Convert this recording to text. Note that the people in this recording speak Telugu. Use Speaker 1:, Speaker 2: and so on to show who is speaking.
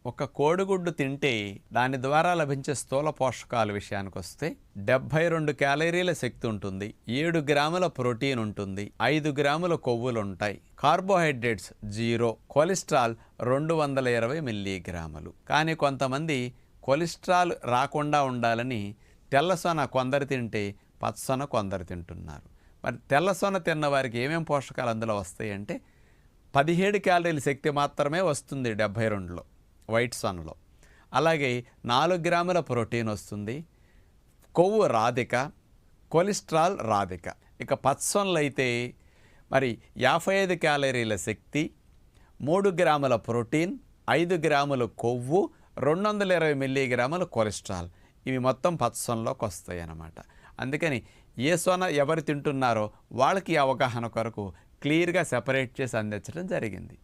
Speaker 1: ఒక కోడిగుడ్డు తింటే దాని ద్వారా లభించే స్థూల పోషకాల విషయానికి వస్తే 72 క్యాలరీల శక్తి ఉంటుంది, 7 గ్రాముల ప్రోటీన్ ఉంటుంది, 5 గ్రాముల కొవ్వులు ఉంటాయి, కార్బోహైడ్రేట్స్ 0, కొలెస్ట్రాల్ 220 మిల్లీగ్రాములు. కానీ కొంతమంది కొలెస్ట్రాల్ రాకుండా ఉండాలని తెల్లసొన కొందరు తింటే పచ్చసొన కొందరు తింటున్నారు. మరి తెల్లసొన తిన్న వారికి ఏమేం పోషకాలు అందులో వస్తాయి అంటే 17 క్యాలరీల శక్తి మాత్రమే వస్తుంది 72లో వైట్ సొనలో. అలాగే 4 గ్రాముల ప్రోటీన్ వస్తుంది, కొవ్వు రాధిక, కొలెస్ట్రాల్ రాధిక. ఇక పచ్చసొనలు అయితే మరి 55 క్యాలరీల శక్తి, 3 గ్రాముల ప్రోటీన్, 5 గ్రాముల కొవ్వు, 220 మిల్లీగ్రాముల కొలెస్ట్రాల్. ఇవి మొత్తం పచ్చసొనలోకి వస్తాయి అన్నమాట. అందుకని ఏ సొన ఎవరు తింటున్నారో వాళ్ళకి అవగాహన కొరకు క్లియర్గా సెపరేట్ చేసి అందించడం జరిగింది.